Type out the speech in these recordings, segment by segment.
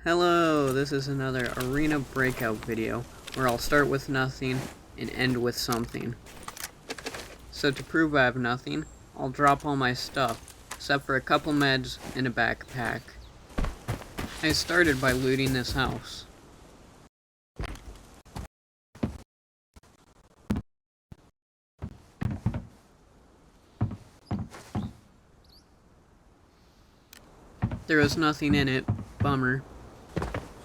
Hello, this is another Arena Breakout video, where I'll start with nothing and end with something. So to prove I have nothing, I'll drop all my stuff, except for a couple meds and a backpack. I started by looting this house. There was nothing in it, bummer.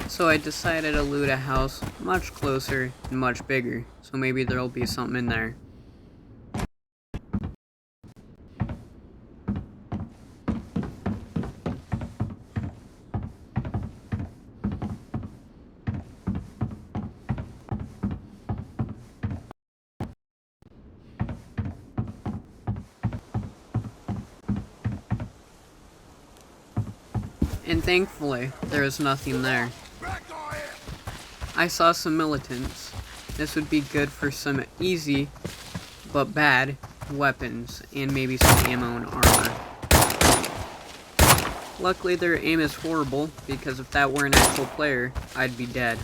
So I decided to loot a house much closer and much bigger, so maybe there'll be something in there. And thankfully, there was nothing there. I saw some militants. This would be good for some easy, but bad, weapons, and maybe some ammo and armor. Luckily their aim is horrible, because if that were an actual player, I'd be dead.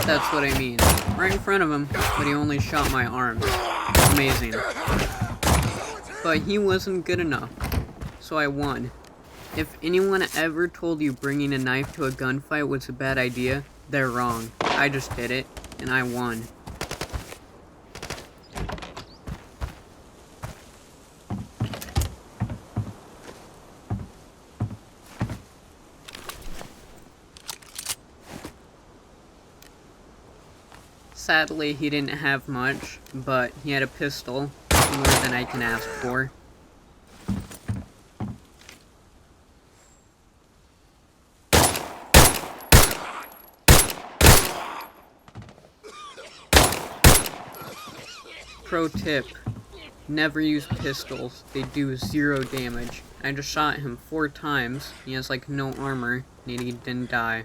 That's what I mean. Right in front of him, but he only shot my arms. Amazing. But he wasn't good enough, so I won. If anyone ever told you bringing a knife to a gunfight was a bad idea, they're wrong. I just did it, and I won. Sadly, he didn't have much, but he had a pistol, more than I can ask for. Pro tip, never use pistols, they do 0 damage. I just shot him 4 times, he has like no armor, and he didn't die.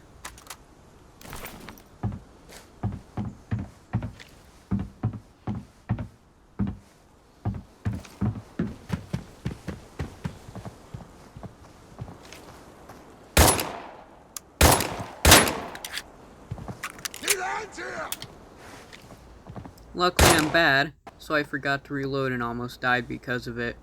Luckily I'm bad, so I forgot to reload and almost died because of it.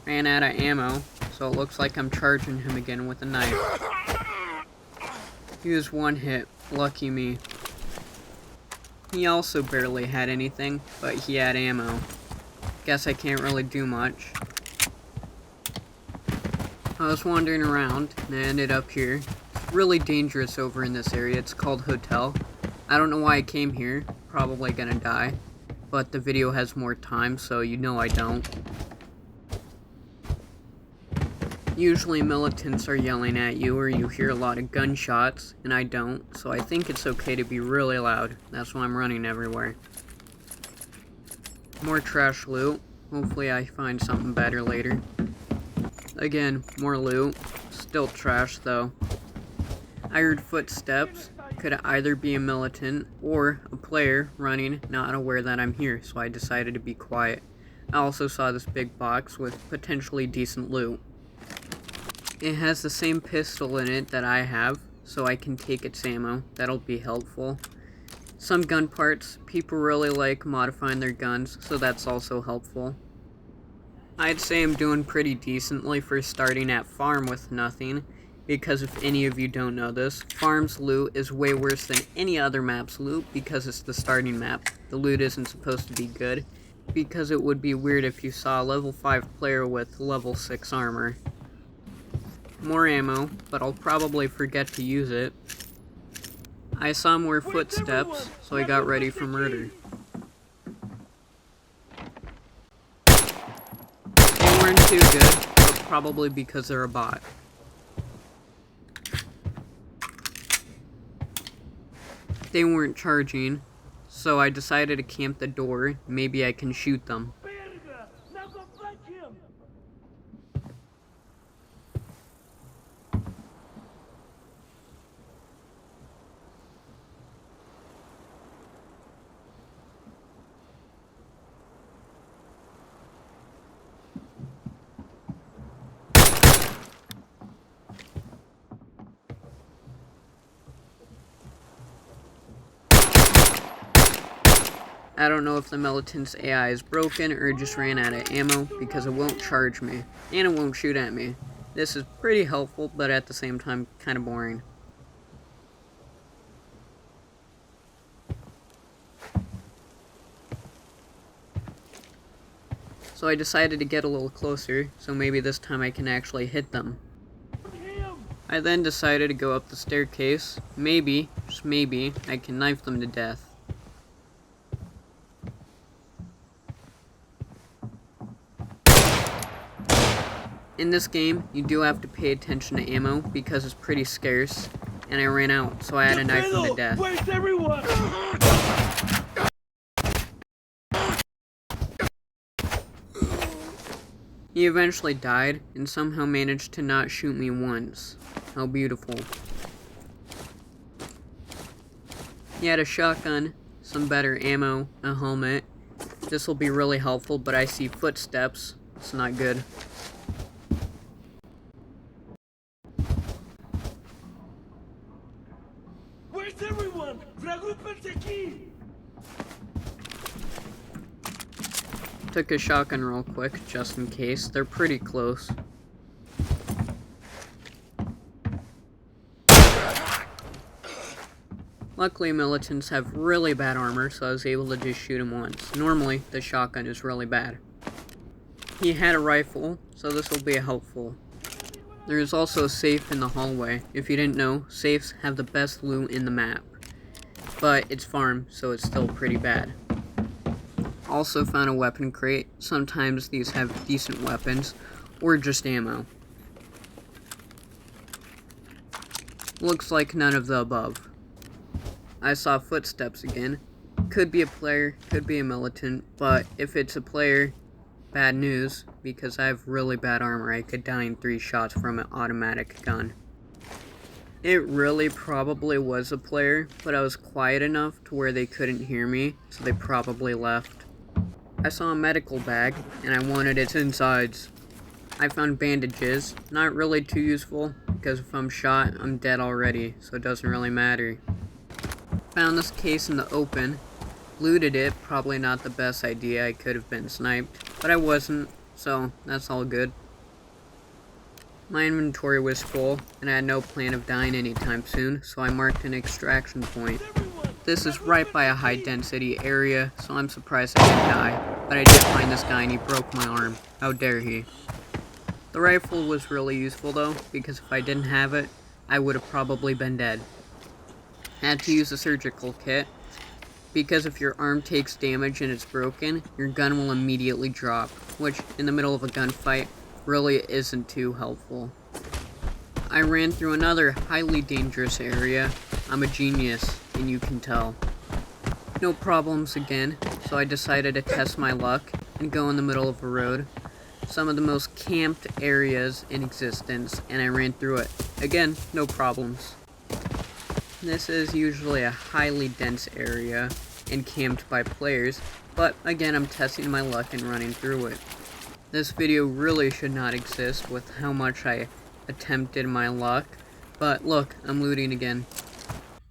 Ran out of ammo, so it looks like I'm charging him again with a knife. He was 1 hit, lucky me. He also barely had anything, but he had ammo. Guess I can't really do much. I was wandering around, and I ended up here. It's really dangerous over in this area, it's called Hotel. I don't know why I came here, probably gonna die. But the video has more time, so you know I don't. Usually militants are yelling at you, or you hear a lot of gunshots, and I don't, so I think it's okay to be really loud. That's why I'm running everywhere. More trash loot. Hopefully I find something better later. Again, more loot. Still trash though. I heard footsteps. Could either be a militant or a player running, not aware that I'm here, so I decided to be quiet. I also saw this big box with potentially decent loot. It has the same pistol in it that I have, so I can take its ammo. That'll be helpful. Some gun parts, people really like modifying their guns, so that's also helpful. I'd say I'm doing pretty decently for starting at farm with nothing, because if any of you don't know this, farm's loot is way worse than any other map's loot because it's the starting map. The loot isn't supposed to be good, because it would be weird if you saw a level 5 player with level 6 armor. More ammo, but I'll probably forget to use it. I saw more footsteps, so I got ready for murder. They weren't too good, but probably because they're a bot. They weren't charging, so I decided to camp the door. Maybe I can shoot them. Now go flank him! I don't know if the militant's AI is broken or just ran out of ammo because it won't charge me, and it won't shoot at me. This is pretty helpful, but at the same time, kind of boring. So I decided to get a little closer, so maybe this time I can actually hit them. I then decided to go up the staircase. Maybe, just maybe, I can knife them to death. In this game, you do have to pay attention to ammo because it's pretty scarce, and I ran out, so I had to knife them to death. Where's everyone? He eventually died, and somehow managed to not shoot me once. How beautiful. He had a shotgun, some better ammo, a helmet. This will be really helpful, but I see footsteps. It's not good. Where's everyone? Reagrupense aquí! Took a shotgun real quick, just in case. They're pretty close. Luckily, militants have really bad armor, so I was able to just shoot him once. Normally, the shotgun is really bad. He had a rifle, so this will be helpful. There is also a safe in the hallway. If you didn't know, safes have the best loot in the map. But it's farm, so it's still pretty bad. Also found a weapon crate. Sometimes these have decent weapons, or just ammo. Looks like none of the above. I saw footsteps again. Could be a player, could be a militant, but if it's a player, bad news, because I have really bad armor. I could die in 3 shots from an automatic gun. It really probably was a player, but I was quiet enough to where they couldn't hear me, so they probably left. I saw a medical bag, and I wanted its insides. I found bandages, not really too useful, because if I'm shot, I'm dead already, so it doesn't really matter. Found this case in the open, looted it, probably not the best idea, I could have been sniped, but I wasn't, so that's all good. My inventory was full, and I had no plan of dying anytime soon, so I marked an extraction point. This is right by a high density area, so I'm surprised I didn't die, but I did find this guy and he broke my arm. How dare he. The rifle was really useful though, because if I didn't have it, I would have probably been dead. Had to use a surgical kit, because if your arm takes damage and it's broken, your gun will immediately drop, which in the middle of a gunfight really isn't too helpful. I ran through another highly dangerous area. I'm a genius, and you can tell. No problems again, so I decided to test my luck and go in the middle of a road. Some of the most camped areas in existence, and I ran through it. Again, no problems. This is usually a highly dense area and camped by players, but again I'm testing my luck and running through it. This video really should not exist with how much I attempted my luck, but look, I'm looting again.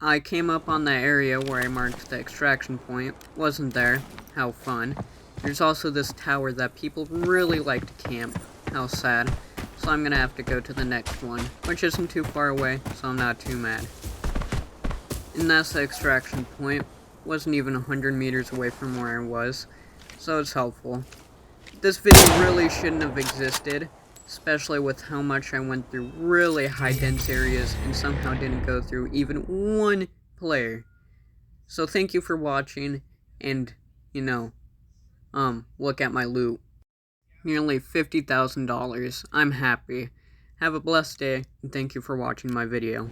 I came up on that area where I marked the extraction point. Wasn't there. How fun. There's also this tower that people really like to camp. How sad. So I'm gonna have to go to the next one, which isn't too far away, so I'm not too mad. And that's the extraction point. Wasn't even 100 meters away from where I was, so it's helpful. This video really shouldn't have existed, especially with how much I went through really high dense areas and somehow didn't go through even one player. So thank you for watching, and, look at my loot. Nearly $50,000. I'm happy. Have a blessed day, and thank you for watching my video.